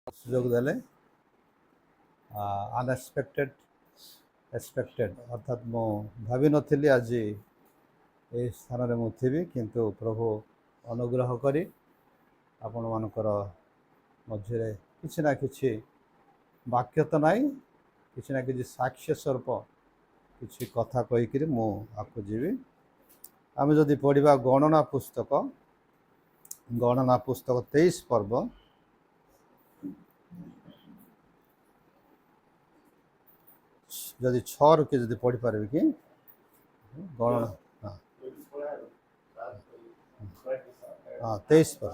সুযোগ দেলে ଏକ୍ସପେକ୍ଟେଡ୍ ଅର୍ଥାତ୍ ମୁଁ ଭାବିନଥିଲି ଆଜି ଏହି ସ୍ଥାନରେ ମୁଁ ଥିବି, କିନ୍ତୁ ପ୍ରଭୁ ଅନୁଗ୍ରହ କରି ଆପଣମାନଙ୍କର ମଧ୍ୟରେ କିଛି ନା କିଛି ବାକ୍ୟ ତ ନାହିଁ, କିଛି ନା କିଛି ସାକ୍ଷ୍ୟ ସ୍ୱରୂପ କିଛି କଥା କହିକିରି ମୁଁ ଆଗକୁ ଯିବି। ଆମେ ଯଦି ପଢ଼ିବା ଗଣନା ପୁସ୍ତକ 23 ପର୍ବ, ଯଦି 6ରୁ କିଏ ଯଦି ପଢ଼ିପାରିବେ କି ଗଣନା, ହଁ 23 ପର୍ବ,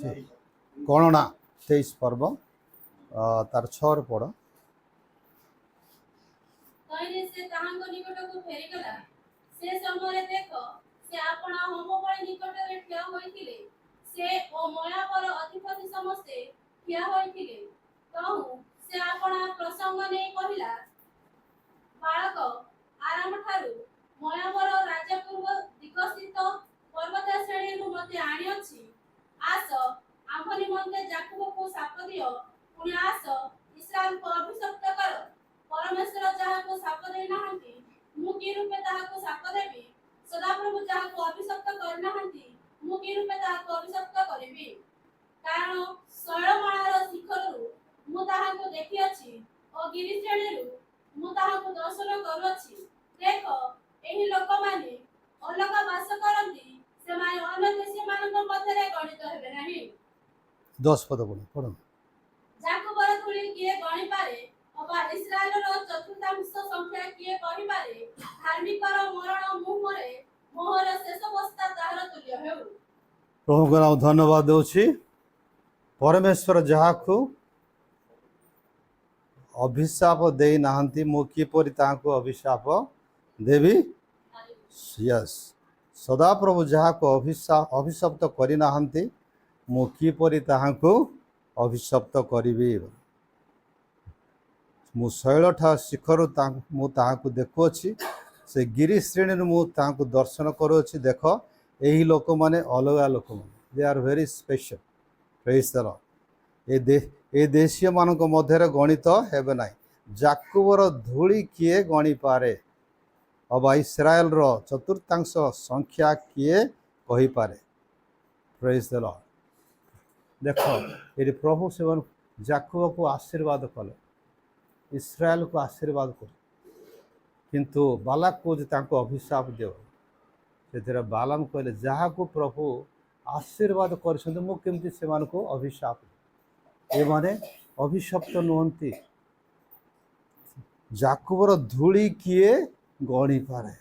ଠିକ୍, ଗଣନା 23 ପର୍ବ ତାର 6ରୁ ପଢ଼। ସେ ତାହାଙ୍କ ନିକଟକୁ ଫେରିଗଲା। ସେ ସମୟରେ ଦେଖ, ସେ ଆପଣା ହୋମବଳି ନିକଟରେ ଠିଆ ହୋଇଥିଲେ। ସେ ଓ ମୋୟାବର ଅଧିପତି ସମସ୍ତେ ଠିଆ ହୋଇଥିଲେ। ତହୁ ସେ ଆପଣା ପ୍ରସଙ୍ଗ ନେଇ କହିଲା, ବାଳକ ଆରାମଠାରୁ ମୋୟାବର ରାଜପୂର୍ବ ଦିଗସ୍ଥିତ ପର୍ବତ ଶ୍ରେଣୀରୁ ମୋତେ ଆଣିଅଛି। ଆସ, ଆମ୍ଭ ନିମନ୍ତେ ଯାକୁବକୁ ଶାପ ଦିଅ, ପୁଣି ଆସ ଇସ୍ରାଏଲକୁ ଅଭିଷିକ୍ତ କର। ପରମେଶ୍ୱର ଯାହାକୁ ଶାପ ଦେଇନାହାନ୍ତି, ମୁଁ କି ରୂପେ ତାହାକୁ ଶାପ ଦେବି? ସଦାପ୍ରଭୁ ଯାହାକୁ ଅଭିଷିକ୍ତ କରିନାହାନ୍ତି, ମୁଁ କି ରୂପେ ତାହାକୁ ଅଭିଷିକ୍ତ କରିବି? କାରଣ ଶୈଳମାଳାର ଶିଖରରୁ ମୁଁ ତାହାକୁ ଦେଖିଅଛି ଓ ଗିରି ଶ୍ରେଣୀରୁ ମୁଁ ତାହାକୁ ଦର୍ଶନ କରୁଅଛି। ଦେଖ, ଏହି ଲୋକମାନେ ଅଲଗା ବାସ କରନ୍ତି, ସେମାନେ ଅନ୍ୟ ଦେଶୀୟମାନଙ୍କ ମଧ୍ୟରେ ଗଣିତ ହେବେ ନାହିଁ। 10 ପଦ ପଢ଼। ଯାକୁବର ଧୂଳି କିଏ ଗଣିପାରେ? ଅବା ଇସ୍ରାଏଲର ଚତୁର୍ଥାଂଶ ସଂଖ୍ୟା କିଏ କହିପାରେ? ଧାର୍ମିକର ମରଣ ମୁହଁରେ ମୋହର ଶେଷ ଅବସ୍ଥା ତାହାର ତୁଲ୍ୟ ହେଉ। ପ୍ରଭୁଙ୍କ ନାମ ଧନ୍ୟବାଦ ଦେଉଛି। ପରମେଶ୍ୱର ଯାହାକୁ ଅଭିଶାପ ଦେଇନାହାନ୍ତି, ମୁଁ କିପରି ତାହାକୁ ଅଭିଶାପ ଦେବି? ୟସ୍, ସଦାପ୍ରଭୁ ଯାହାକୁ ଅଭିଶପ୍ତ କରିନାହାନ୍ତି, ମୁଁ କିପରି ତାହାକୁ ଅଭିଶପ୍ତ କରିବି? ମୁଁ ଶୈଳଠା ଶିଖରରୁ ମୁଁ ତାହାକୁ ଦେଖୁଅଛି, ସେ ଗିରି ଶ୍ରେଣୀରୁ ମୁଁ ତାହାକୁ ଦର୍ଶନ କରୁଅଛି। ଦେଖ, ଏହି ଲୋକମାନେ ଅଲଗା ଲୋକମାନେ, ଦେ ଆର୍ ଭେରି ସ୍ପେଶାଲ। ପ୍ରେଜ୍ ଦ ଲର୍ଡ। ଏ ଦେଶୀୟମାନଙ୍କ ମଧ୍ୟରେ ଗଣିତ ହେବେ ନାହିଁ। ଯାକୁବର ଧୂଳି କିଏ ଗଣିପାରେ? ଅବା ଇସ୍ରାଏଲର ଚତୁର୍ଥାଂଶ ସଂଖ୍ୟା କିଏ କହିପାରେ? ପ୍ରେଜ୍ ଦ ଲର୍ଡ। ଦେଖ, ଏଠି ପ୍ରଭୁ ସେମାନଙ୍କୁ ଯାକୁବକୁ ଆଶୀର୍ବାଦ କଲେ, ଇସ୍ରାଏଲକୁ ଆଶୀର୍ବାଦ କଲେ, କିନ୍ତୁ ବାଲାକ କହୁଛି ତାଙ୍କୁ ଅଭିଶାପ ଦିଅ। ସେଥିରେ ବାଲାମ କହିଲେ, ଯାହାକୁ ପ୍ରଭୁ ଆଶୀର୍ବାଦ କରିଛନ୍ତି, ମୁଁ କେମିତି ସେମାନଙ୍କୁ ଅଭିଶାପ? ଏମାନେ ଅଭିଶପ୍ତ ନୁହନ୍ତି। ଯାକୁବର ଧୂଳି କିଏ ଗଣିପାରେ?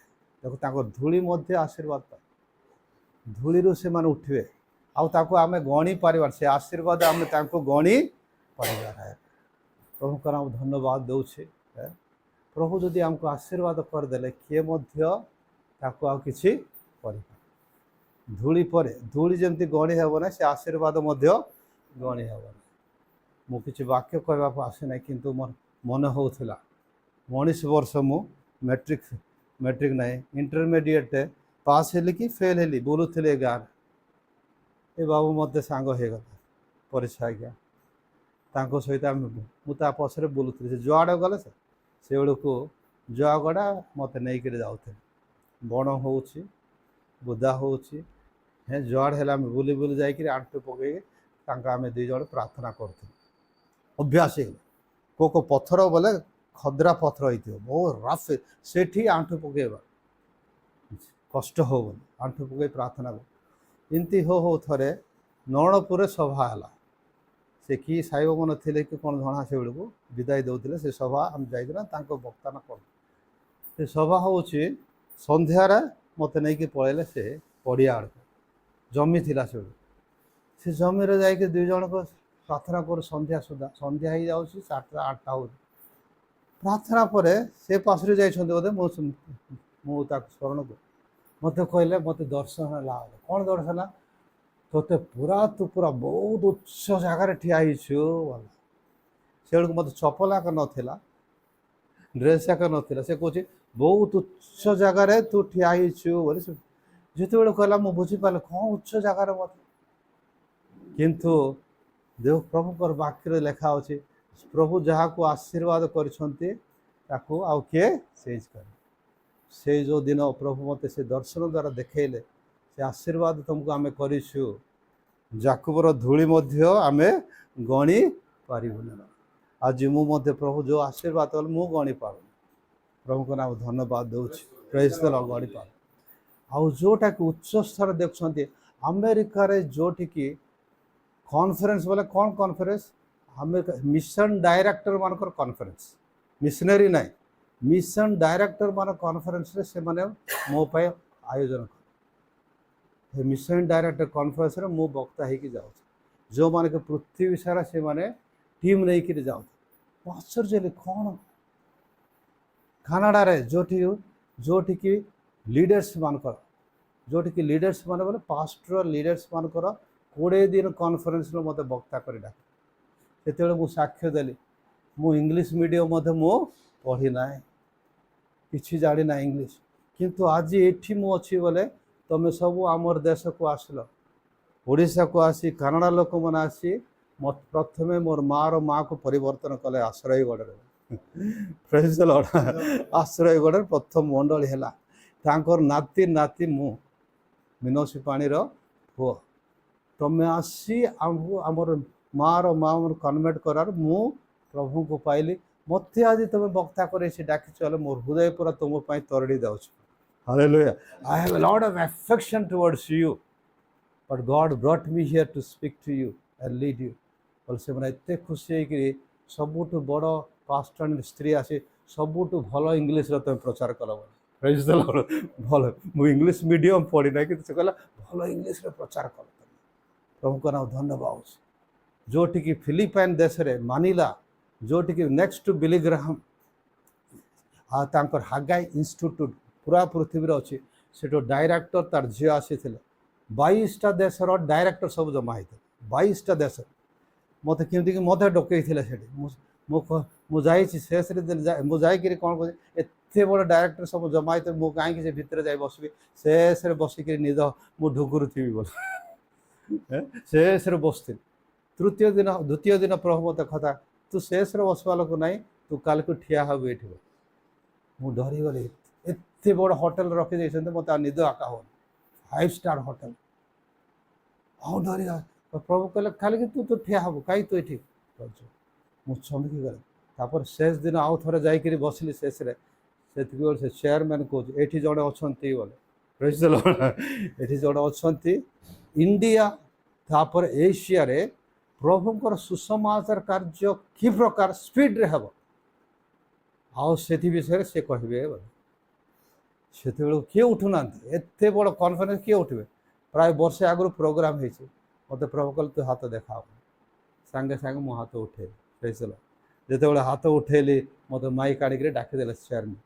ଦେଖ, ତାଙ୍କ ଧୂଳି ମଧ୍ୟ ଆଶୀର୍ବାଦ ପାଏ। ଧୂଳିରୁ ସେମାନେ ଉଠିବେ, ଆଉ ତାକୁ ଆମେ ଗଣି ପାରିବା, ସେ ଆଶୀର୍ବାଦ ଆମେ ତାଙ୍କୁ ଗଣି ପାରିବା ନାହିଁ। ପ୍ରଭୁଙ୍କ ନାମ ଧନ୍ୟବାଦ ଦେଉଛି। ପ୍ରଭୁ ଯଦି ଆମକୁ ଆଶୀର୍ବାଦ କରିଦେଲେ, କିଏ ମଧ୍ୟ ତାକୁ ଆଉ କିଛି କରିପାରେ? ଧୂଳି ପରେ ଧୂଳି ଯେମିତି ଗଣି ହେବ ନାହିଁ, ସେ ଆଶୀର୍ବାଦ ମଧ୍ୟ ଗଣି ହେବ ନାହିଁ। ମୁଁ କିଛି ବାକ୍ୟ କହିବାକୁ ଆସେ ନାହିଁ, କିନ୍ତୁ ମୋର ମନେ ହେଉଥିଲା 19 ବର୍ଷ ମୁଁ ମେଟ୍ରିକ୍ ନାହିଁ, ଇଣ୍ଟରମିଡ଼ିଏଟ୍ ପାସ୍ ହେଲି କି ଫେଲ୍ ହେଲି, ବୁଲୁଥିଲି ଏ ଗାଁରେ। ଏ ବାବୁ ମୋତେ ସାଙ୍ଗ ହେଇଗଲା ପରୀକ୍ଷା ଆଜ୍ଞା, ତାଙ୍କ ସହିତ ମୁଁ ତା ପଛରେ ବୁଲୁଥିଲି। ସେ ଯୁଆଡ଼େ ଗଲେ ସେବେଳକୁ ଯୁଆଗଡ଼ା ମୋତେ ନେଇକରି ଯାଉଥିଲେ। ବଣ ହେଉଛି, ବୁଦା ହେଉଛି, ଯୁଆଡ଼େ ହେଲେ ଆମେ ବୁଲି ବୁଲି ଯାଇକରି ଆଣ୍ଠୁ ପକେଇକି ଆମେ 2 ଜଣ ପ୍ରାର୍ଥନା କରୁଥିଲୁ। ଅଭ୍ୟାସ ହେଇଗଲା। କୋଉ ପଥର ବୋଲେ ଖଦ୍ରା ପଥର ହେଇଥିବ, ବହୁତ ରଫ୍, ସେଠି ଆଣ୍ଠୁ ପକେଇବା କଷ୍ଟ ହଉ ବୋଲି ଆଣ୍ଠୁ ପକେଇ ପ୍ରାର୍ଥନା କରୁ। ଏମିତି ହଉ ଥରେ ନରଣପୁରରେ ସଭା ହେଲା। ସେ କି ସାଇବାବା ନଥିଲେ କି କ'ଣ ଜଣା, ସେବେଳକୁ ବିଦାୟ ଦେଉଥିଲେ। ସେ ସଭା ଆମେ ଯାଇଥିଲା, ତାଙ୍କ ବକ୍ତାନା କରୁ। ସେ ସଭା ହେଉଛି ସନ୍ଧ୍ୟାରେ ମୋତେ ନେଇକି ପଳେଇଲେ ସେ ପଡ଼ିଆ ଆଡ଼କୁ। ଜମି ଥିଲା ସେବେଳକୁ। ସେ ଜମିରେ ଯାଇକି 2 ଜଣଙ୍କ ପ୍ରାର୍ଥନା କରୁ ସନ୍ଧ୍ୟା ସୁଦ୍ଧା। ସନ୍ଧ୍ୟା ହେଇଯାଉଛି, 7ଟା 8ଟା ହେଉଛି। ପ୍ରାର୍ଥନା ପରେ ସେ ପାଶରେ ଯାଇଛନ୍ତି ବୋଧେ, ମୁଁ ତାକୁ ସ୍ମରଣ କରୁ। ମୋତେ କହିଲେ, ମୋତେ ଦର୍ଶନ ହେଲା। କ'ଣ ଦର୍ଶନ ହେଲା? ତୁ ପୁରା ବହୁତ ଉଚ୍ଚ ଜାଗାରେ ଠିଆ ହେଇଛୁ ଭଲ। ସେବେଳକୁ ମୋତେ ଚପଲ ଯାକ ନଥିଲା, ଡ୍ରେସ୍ ଯାକ ନଥିଲା। ସେ କହୁଛି, ବହୁତ ଉଚ୍ଚ ଜାଗାରେ ତୁ ଠିଆ ହେଇଛୁ ବୋଲି ଯେତେବେଳେ କହିଲା ମୁଁ ବୁଝିପାରିଲି କ'ଣ ଉଚ୍ଚ ଜାଗାରେ ମୋତେ। କିନ୍ତୁ ଦେବ ପ୍ରଭୁଙ୍କର ବାକ୍ୟରେ ଲେଖା ଅଛି ପ୍ରଭୁ ଯାହାକୁ ଆଶୀର୍ବାଦ କରିଛନ୍ତି ତାକୁ ଆଉ କିଏ ଚେଞ୍ଜ କରେ। ସେଇ ଯେଉଁ ଦିନ ପ୍ରଭୁ ମୋତେ ସେ ଦର୍ଶନ ଦ୍ୱାରା ଦେଖେଇଲେ ସେ ଆଶୀର୍ବାଦ ତୁମକୁ ଆମେ କରିଛୁ, ଯାକୁବର ଧୂଳି ମଧ୍ୟ ଆମେ ଗଣି ପାରିବୁନି। ଆଜି ମୁଁ ମଧ୍ୟ ପ୍ରଭୁ ଯେଉଁ ଆଶୀର୍ବାଦ କଲେ ମୁଁ ଗଣି ପାରୁନି। ପ୍ରଭୁଙ୍କ ନାମ ଧନ୍ୟବାଦ ଦେଉଛି। ପ୍ରେଜ୍ ଦ ଲର୍ଡ। ଗଣି ପାରୁ। ଆଉ ଯେଉଁଟାକି ଉଚ୍ଚ ସ୍ତରରେ ଦେଖୁଛନ୍ତି ଆମେରିକାରେ ଯେଉଁଠିକି କନଫରେନ୍ସ ବୋଲେ କ'ଣ କନଫରେନ୍ସ, ଆମେରିକା ମିଶନ୍ ଡାଇରେକ୍ଟର ମାନଙ୍କର କନଫରେନ୍ସ, ମିଶନାରୀ ନାହିଁ, ମିଶନ୍ ଡାଇରେକ୍ଟର ମାନ କନଫରେନ୍ସରେ ସେମାନେ ମୋ ପାଇଁ ଆୟୋଜନ କରେ। ଏ ମିଶନ୍ ଡାଇରେକ୍ଟର କନଫରେନ୍ସରେ ମୁଁ ବକ୍ତା ହେଇକି ଯାଉଛି, ଯେଉଁମାନେ କି ପୃଥିବୀ ସାରା ସେମାନେ ଟିମ୍ ନେଇକିରି ଯାଉଛନ୍ତି। ଆଶ୍ଚର୍ଯ୍ୟ ହେଲି କ'ଣ କାନାଡ଼ାରେ ଯେଉଁଠିକି ଲିଡର୍ସ ମାନଙ୍କର, ଯେଉଁଠିକି ଲିଡର୍ସ ମାନେ ବୋଲେ ପାଷ୍ଟର ଲିଡର୍ସ ମାନଙ୍କର 20 ଦିନ କନଫରେନ୍ସରେ ମୋତେ ବକ୍ତା କରି ଡାକେ। ସେତେବେଳେ ମୁଁ ସାକ୍ଷ୍ୟ ଦେଲି ମୁଁ ଇଂଲିଶ ମିଡ଼ିୟମ୍ ମଧ୍ୟ ମୁଁ ପଢ଼ି ନାହିଁ, କିଛି ଜାଣି ନାହିଁ ଇଂଲିଶ, କିନ୍ତୁ ଆଜି ଏଠି ମୁଁ ଅଛି ବୋଲେ ତୁମେ ସବୁ ଆମର ଦେଶକୁ ଆସିଲ, ଓଡ଼ିଶାକୁ ଆସି କାନାଡ଼ା ଲୋକମାନେ ଆସି ପ୍ରଥମେ ମୋର ମାଆକୁ ପରିବର୍ତ୍ତନ କଲେ ଆଶ୍ରୟଗଡ଼ରେ। ପ୍ରେଜ୍ ଦ ଲର୍ଡ। ଆଶ୍ରୟଗଡ଼ରେ ପ୍ରଥମ ମଣ୍ଡଳୀ ହେଲା। ତାଙ୍କର ନାତି ମୁଁ ମିନୋସି ପାଣିର ପୁଅ। ତମେ ଆସି ଆମକୁ ଆମର ମାଆର କନଭର୍ଟ କରାର ମୁଁ ପ୍ରଭୁଙ୍କୁ ପାଇଲି। ମୋତେ ଆଜି ତୁମେ ବକ୍ତା କରି ସେ ଡାକିଛ ହେଲେ ମୋର ହୃଦୟ ପୁରା ତୁମ ପାଇଁ ତରଡ଼ି ଯାଉଛି। Hallelujah. I have a lot of affection towards you, but God brought me here to speak to you and lead you। ବୋଲେ ସେମାନେ ଏତେ ଖୁସି ହେଇକିରି ସବୁଠୁ ବଡ଼ ପାଷ୍ଟର ସ୍ତ୍ରୀ ଆସି ସବୁଠୁ ଭଲ ଇଂଲିଶରେ ତୁମେ ପ୍ରଚାର କଲ ବୋଲି। ପ୍ରେଜ୍ ଦ ଲର୍ଡ। ଭଲ, ମୁଁ ଇଂଲିଶ ମିଡ଼ିୟମ୍ ପଢ଼ି ନାହିଁ, କିନ୍ତୁ ସେ କହିଲା ଭଲ ଇଂଲିଶରେ ପ୍ରଚାର କଲ। ପ୍ରଭୁଙ୍କ ନାମ ଧନ୍ୟବାଦ। ଯେଉଁଠିକି ଫିଲିପାଇନ୍ ଦେଶରେ ମାନିଲା, ଯେଉଁଠିକି ନେକ୍ସଟ ଟୁ ବିଲି ଗ୍ରାହାମ ଆଉ ତାଙ୍କର ହାଗାଇ ଇନଷ୍ଟିଟ୍ୟୁଟ୍ ପୁରା ପୃଥିବୀରେ ଅଛି, ସେଠୁ ଡାଇରେକ୍ଟର ତାର ଝିଅ ଆସିଥିଲେ। 22ଟା ଦେଶର ଡାଇରେକ୍ଟର ସବୁ ଜମା ହେଇଥିଲେ। 22ଟା ଦେଶ ମୋତେ କେମିତିକି ମୋତେ ଡକେଇଥିଲେ ସେଠି। ମୁଁ ଯାଇଛି ଶେଷରେ ମୁଁ ଯାଇକିରି କ'ଣ କହୁଛି ଏତେ ବଡ଼ ଡାଇରେକ୍ଟର ସବୁ ଜମା ହେଇଥିଲେ, ମୁଁ କାହିଁକି ସେ ଭିତରେ ଯାଇ ବସିବି, ଶେଷରେ ବସିକିରି ମୁଁ ଢୁକୁରୁଥିବି ବୋଲି ଶେଷରେ ବସିଥିଲି। ଦ୍ୱିତୀୟ ଦିନ ପ୍ରଭୁ ମୋତେ କଥା ତୁ ଶେଷରେ ବସିବା ଲୋକ ନାହିଁ, ତୁ କାଲିକୁ ଠିଆ ହେବୁ ଏଠି। ମୁଁ ଡରିଗଲି। ଏତେ ବଡ଼ ହୋଟେଲ ରଖିଦେଇଛନ୍ତି, ମୋତେ ଆଉ ନିଦ ଆକା ହେଉନି, 5 ଷ୍ଟାର ହୋଟେଲ। ଆଉ ଡରିଗଲି। ପ୍ରଭୁ କହିଲେ କାଲିକି ତୁ ଠିଆ ହେବୁ, କାହିଁ ତୁ ଏଠି କରୁଛୁ। ମୁଁ ଚମକି ଗଲି। ତାପରେ ଶେଷ ଦିନ ଆଉ ଥରେ ଯାଇକିରି ବସିଲି ଶେଷରେ। ସେତିକି ବେଳେ ସେ ଚେୟାରମ୍ୟାନ୍ କହୁଛି ଏଠି ଜଣେ ଅଛନ୍ତି ବୋଲେ। ପ୍ରେଜ୍ ଦ ଲର୍ଡ। ଏଠି ଜଣେ ଅଛନ୍ତି ଇଣ୍ଡିଆ ତାପରେ ଏସିଆରେ ପ୍ରଭୁଙ୍କର ସୁସମାଚାର କାର୍ଯ୍ୟ କି ପ୍ରକାର ସ୍ପିଡ଼ରେ ହେବ ଆଉ ସେଥି ବିଷୟରେ ସେ କହିବେ ବୋଲେ। ସେତେବେଳକୁ କିଏ ଉଠୁନାହାନ୍ତି, ଏତେ ବଡ଼ କନଫରେନ୍ସ କିଏ ଉଠିବେ। ପ୍ରାୟ ବର୍ଷେ ଆଗରୁ ପ୍ରୋଗ୍ରାମ ହେଇଛି। ମୋତେ ପ୍ରଭୁ କହିଲେ ତୁ ହାତ ଦେଖା ହେବ। ସାଙ୍ଗେ ସାଙ୍ଗେ ମୁଁ ହାତ ଉଠେଇଲି। ପ୍ରେଜ୍ ଦ ଲର୍ଡ। ଯେତେବେଳେ ହାତ ଉଠେଇଲି ମୋତେ ମାଇକ୍ ଆଣିକିରି ଡାକିଦେଲେ ଚେୟାରମ୍ୟାନ୍।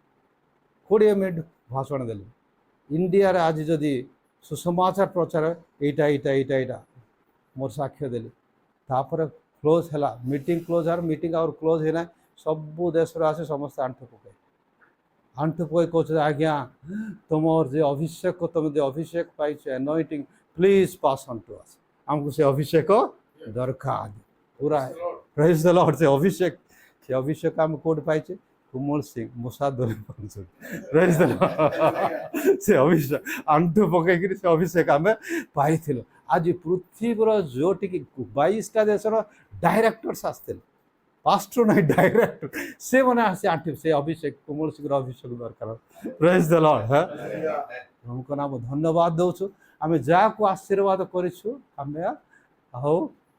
20 ମିନିଟ୍ ଭାଷଣ ଦେଲି। ଇଣ୍ଡିଆରେ ଆଜି ଯଦି ସୁସମାଚାର ପ୍ରଚାର ଏଇଟା ମୋର ସାକ୍ଷ୍ୟ ଦେଲି। ତାପରେ କ୍ଲୋଜ୍ ହେଲା, ମିଟିଂ କ୍ଲୋଜ୍ ହେଲା, ମିଟିଂ ଆଉ କ୍ଲୋଜ୍ ହେଇନାହିଁ। ସବୁ ଦେଶରୁ ଆସି ସମସ୍ତେ ଆଣ୍ଠୁ ପକାଇ କହୁଛନ୍ତି ଆଜ୍ଞା ତୁମର ଯେ ଅଭିଷେକ, ତୁମେ ଯେ ଅଭିଷେକ ପାଇଛ anointing, please pass on to us. ଆମକୁ ସେ ଅଭିଷେକ ଦରକାର ପୁରା। ପ୍ରେଜ୍ ଦ ଲର୍ଡ। ସେ ଅଭିଷେକ ଆମେ କେଉଁଠି ପାଇଛେ? କୁମଳ ସିଂ ମୂଷା ଧରି ପାରୁଛନ୍ତି। ପ୍ରେଜ୍ ଦ ଲର୍ଡ। ସେ ଅଭିଷେକ ଆଣ୍ଠୁ ପକାଇକିରି ସେ ଅଭିଷେକ ଆମେ ପାଇଥିଲୁ। ଆଜି ପୃଥିବୀର ଯେଉଁଠିକି 22ଟା ଦେଶର ଡାଇରେକ୍ଟର୍ସ ଆସିଥିଲେ, ପାଷ୍ଟର ନାହିଁ ଡାଇରେକ୍ଟର, ସେମାନେ ଆସି ଆଣ୍ଠୁ ସେ ଅଭିଷେକ କୁମଳ ସିଂର ଅଭିଷେକ ଦରକାର। ପ୍ରେଜ୍ ଦ ଲର୍ଡ। ପ୍ରଭୁଙ୍କ ନାମ ଧନ୍ୟବାଦ ଦେଉଛୁ। ଆମେ ଯାହାକୁ ଆଶୀର୍ବାଦ କରିଛୁ ଆମେ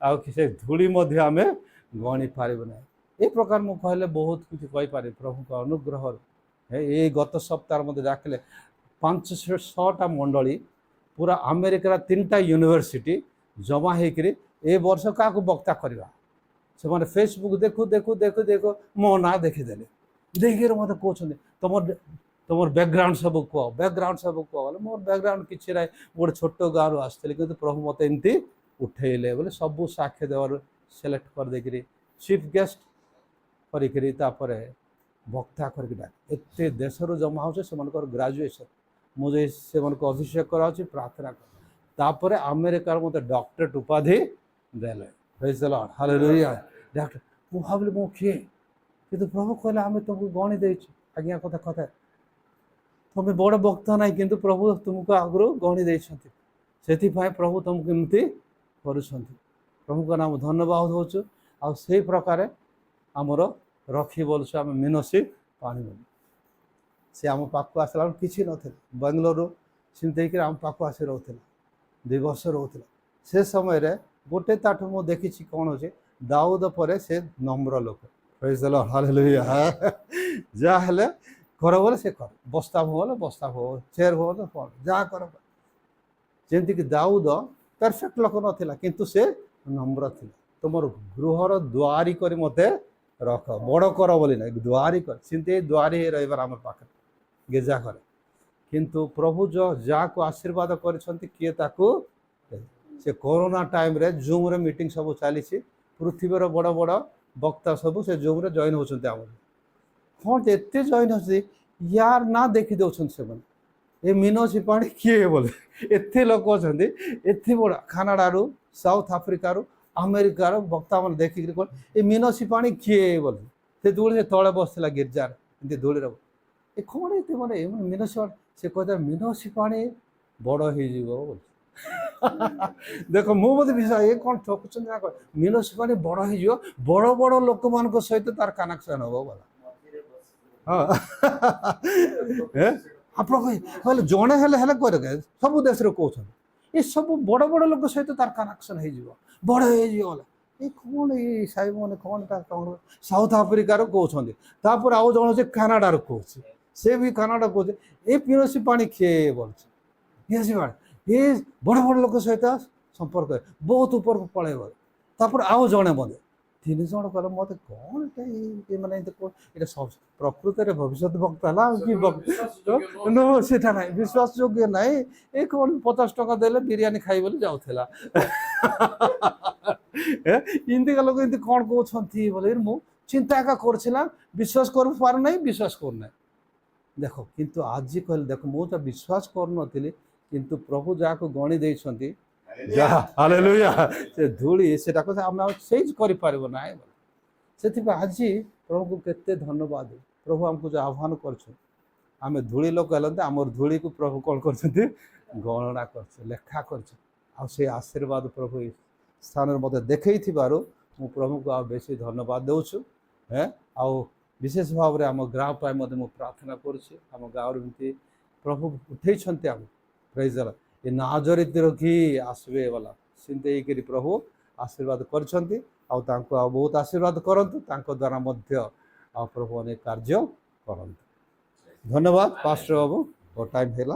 ଆଉ ସେ ଧୂଳି ମଧ୍ୟ ଆମେ ଗଣି ପାରିବୁ ନାହିଁ। ଏ ପ୍ରକାର ମୁଁ କହିଲେ ବହୁତ କିଛି କହିପାରିବି ପ୍ରଭୁଙ୍କ ଅନୁଗ୍ରହରୁ। ଏଇ ଗତ ସପ୍ତାହରେ ମୋତେ ଡାକିଲେ 5-6ଟା ମଣ୍ଡଳୀ ପୁରା ଆମେରିକାର 3ଟା ୟୁନିଭର୍ସିଟି ଜମା ହେଇକିରି ଏ ବର୍ଷ କାହାକୁ ବକ୍ତା କରିବା। ସେମାନେ ଫେସବୁକ୍ ଦେଖୁ ମୋ ନାଁ ଦେଖିଦେଲେ। ଦେଖିକିରି ମୋତେ କହୁଛନ୍ତି ତମର ବ୍ୟାକଗ୍ରାଉଣ୍ଡ ସବୁ କୁହ ବୋଲେ ମୋର ବ୍ୟାକଗ୍ରାଉଣ୍ଡ କିଛି ନାହିଁ, ମୁଁ ଗୋଟେ ଛୋଟ ଗାଁରୁ ଆସିଥିଲି, କିନ୍ତୁ ପ୍ରଭୁ ମୋତେ ଏମିତି ଉଠେଇଲେ ବୋଲେ ସବୁ ସାକ୍ଷ୍ୟ ଦେବାରୁ ସିଲେକ୍ଟ କରିଦେଇକିରି ଚିଫ୍ ଗେଷ୍ଟ କରିକିରି ତାପରେ ବକ୍ତା କରିକି ଡାକେ ଏତେ ଦେଶରୁ ଜମା ହେଉଛି ସେମାନଙ୍କର ଗ୍ରାଜୁଏସନ୍ ମୁଁ ଯାଇ ସେମାନଙ୍କୁ ଅଭିଷେକ କରାଉଛି ପ୍ରାର୍ଥନା କର ତାପରେ ଆମେରିକାର ମୋତେ ଡକ୍ଟରେଟ୍ ଉପାଧି ଦେଲେ ପ୍ରେଜ୍ ଦ ଲର୍ଡ ହାଲେଲୁୟା ଡକ୍ଟର ମୁଁ ଭାବିଲି ମୁଁ କିଏ କିନ୍ତୁ ପ୍ରଭୁ କହିଲେ ଆମେ ତୁମକୁ ଗଣି ଦେଇଛୁ ଆଜ୍ଞା କଥା କଥା ତୁମେ ବଡ଼ ବକ୍ତା ନାହିଁ କିନ୍ତୁ ପ୍ରଭୁ ତୁମକୁ ଆଗରୁ ଗଣି ଦେଇଛନ୍ତି ସେଥିପାଇଁ ପ୍ରଭୁ ତୁମକୁ ଏମିତି କରୁଛନ୍ତି ପ୍ରଭୁଙ୍କ ନାମ ଧନ୍ୟବାଦ ହେଉଛୁ ଆଉ ସେଇ ପ୍ରକାରେ ଆମର ରଖି ବୋଲୁଛୁ ଆମେ ମିନସି ପାଣି ବୋଲି ସେ ଆମ ପାଖକୁ ଆସିଲା ବେଳକୁ କିଛି ନଥିଲା ବାଙ୍ଗଲୋରରୁ ସେମିତି ହେଇକି ଆମ ପାଖକୁ ଆସି ରହୁଥିଲା 2 ବର୍ଷ ରହୁଥିଲା ସେ ସମୟରେ ଗୋଟେ ତାଠୁ ମୁଁ ଦେଖିଛି କ'ଣ ହେଉଛି ଦାଉଦ ପରେ ସେ ନମ୍ର ଲୋକ ପ୍ରେଜ୍ ଦ ଲର୍ଡ ହାଲେଲୁୟା ଯାହା ହେଲେ କର ବୋଲେ ସେ କର ବସ୍ତା ବୋଲେ ବସ୍ତା ହବ ଚେୟାର ବୋଲେ ଯାହା କର ଯେମିତିକି ଦାଉଦ ପରଫେକ୍ଟ ଲୋକ ନଥିଲା କିନ୍ତୁ ସେ ନମ୍ର ଥିଲା ତୁମର ଗୃହର ଦ୍ୱାରୀ କରି ମୋତେ ରଖ ବଡ଼ କର ବୋଲି ନାହିଁ ଦ୍ୱାରୀ କର ସେମିତି ଦ୍ୱାରୀ ରହିବାର ଆମ ପାଖରେ ଗେଜା କରେ କିନ୍ତୁ ପ୍ରଭୁ ଯାହାକୁ ଆଶୀର୍ବାଦ କରିଛନ୍ତି କିଏ ତାକୁ ସେ କରୋନା ଟାଇମ୍ରେ ଜୁମ୍ରେ ମିଟିଂ ସବୁ ଚାଲିଛି ପୃଥିବୀର ବଡ଼ ବଡ଼ ବକ୍ତା ସବୁ ସେ ଜୁମ୍ରେ ଜଏନ୍ ହେଉଛନ୍ତି ଆମର କ'ଣ ଏତେ ଜଏନ୍ ହେଉଛନ୍ତି ୟାର ନା ଦେଖି ଦେଉଛନ୍ତି ସେମାନେ ଏ ମିନସି ପାଣି କିଏ ବୋଲେ ଏତେ ଲୋକ ଅଛନ୍ତି ଏତେ ବଡ଼ କାନାଡ଼ାରୁ ସାଉଥ ଆଫ୍ରିକାରୁ ଆମେରିକାର ବକ୍ତାମାନେ ଦେଖିକିରି କ'ଣ ଏ ମିନସି ପାଣି କିଏ ବୋଲେ ସେ ଧୂଳି ସେ ତଳେ ବସିଥିଲା ଗିର୍ଜାର ଏମିତି ଧୂଳିର ଏ କ'ଣ ଏତେ ମାନେ ମିନସି ପାଣି ସେ କହିଲା ମିନସି ପାଣି ବଡ଼ ହେଇଯିବ ବୋଲି ଦେଖ ମୁଁ ମୋତେ ବିଶ୍ୱାସ ଏ କ'ଣ ଠକୁଛନ୍ତି ନା ମିନସି ପାଣି ବଡ଼ ହେଇଯିବ ବଡ଼ ବଡ଼ ଲୋକମାନଙ୍କ ସହିତ ତାର କନେକ୍ସନ୍ ହବ ବୋଲା ହଁ ଆପଣ କହିଲେ ଜଣେ ହେଲେ ହେଲେ କହିଲେ ସବୁ ଦେଶରେ କହୁଛନ୍ତି ଏ ସବୁ ବଡ଼ ବଡ଼ ଲୋକ ସହିତ ତାର କନେକ୍ସନ୍ ହେଇଯିବ ବଡ଼ ହେଇଯିବ ବୋଲେ ଏ କ'ଣ ଏଇ ସାହେବ ମାନେ କ'ଣ ତା କ'ଣ ସାଉଥ ଆଫ୍ରିକାରୁ କହୁଛନ୍ତି ତାପରେ ଆଉ ଜଣେ ଅଛି କାନାଡ଼ାରୁ କହୁଛି ସେ ବି କାନାଡ଼ା କହୁଛି ଏ ପିଓସି ପାଣି କିଏ ବୋଲୁଛି ପିଓସି ପାଣି ଏ ବଡ଼ ବଡ଼ ଲୋକ ସହିତ ସମ୍ପର୍କ ବହୁତ ଉପରକୁ ପଳେଇବ ତାପରେ ଆଉ ଜଣେ ବୋଧେ 3 ଜଣ କହିଲେ ମୋତେ କ'ଣ ମାନେ ଏଇଟା ପ୍ରକୃତରେ ଭବିଷ୍ୟତ ବକ୍ତା ହେଲା କି ସେଟା ନାହିଁ ବିଶ୍ୱାସ ଯୋଗ୍ୟ ନାହିଁ ଏ କ'ଣ 50 ଟଙ୍କା ଦେଲେ ବିରିୟାନୀ ଖାଇ ବୋଲି ଯାଉଥିଲା ଏମିତିକା ଲୋକ ଏମିତି କ'ଣ କହୁଛନ୍ତି ବୋଲି ମୁଁ ଚିନ୍ତା ଏକା କରୁଥିଲା ବିଶ୍ୱାସ କରିପାରୁନାହିଁ ବିଶ୍ୱାସ କରୁନାହିଁ ଦେଖ କିନ୍ତୁ ଆଜି କହିଲେ ଦେଖ ମୁଁ ତ ବିଶ୍ୱାସ କରୁନଥିଲି କିନ୍ତୁ ପ୍ରଭୁ ଯାହାକୁ ଗଣି ଦେଇଛନ୍ତି ଯାହା ହାଲେଲୁୟା ସେ ଧୂଳି ସେଟାକୁ ଆମେ ଆଉ ଚେଞ୍ଜ କରିପାରିବ ନାହିଁ ସେଥିପାଇଁ ଆଜି ପ୍ରଭୁଙ୍କୁ କେତେ ଧନ୍ୟବାଦ ପ୍ରଭୁ ଆମକୁ ଯେଉଁ ଆହ୍ୱାନ କରୁଛନ୍ତି ଆମେ ଧୂଳି ଲୋକ ହେଲନ୍ତି ଆମର ଧୂଳିକୁ ପ୍ରଭୁ କ'ଣ କରୁଛନ୍ତି ଗଣନା କରୁଛୁ ଲେଖା କରୁଛୁ ଆଉ ସେ ଆଶୀର୍ବାଦ ପ୍ରଭୁ ଏ ସ୍ଥାନରେ ମୋତେ ଦେଖେଇଥିବାରୁ ମୁଁ ପ୍ରଭୁଙ୍କୁ ଆଉ ବେଶୀ ଧନ୍ୟବାଦ ଦେଉଛୁ ଆଉ ବିଶେଷ ଭାବରେ ଆମ ଗାଁ ପାଇଁ ମଧ୍ୟ ମୁଁ ପ୍ରାର୍ଥନା କରୁଛି ଆମ ଗାଁରୁ ଏମିତି ପ୍ରଭୁ ଉଠେଇଛନ୍ତି ଆମ ପ୍ରେଜ୍ ଦ ଲର୍ଡ ଏ ନାଜରିତର କି ଆସିବେ ବୋଲା ସେମିତି ହେଇକରି ପ୍ରଭୁ ଆଶୀର୍ବାଦ କରିଛନ୍ତି ଆଉ ତାଙ୍କୁ ଆଉ ବହୁତ ଆଶୀର୍ବାଦ କରନ୍ତୁ ତାଙ୍କ ଦ୍ୱାରା ମଧ୍ୟ ଆଉ ପ୍ରଭୁ ଅନେକ କାର୍ଯ୍ୟ କରନ୍ତୁ ଧନ୍ୟବାଦ ପାଷ୍ଟର ବାବୁ ଟାଇମ୍ ହେଲା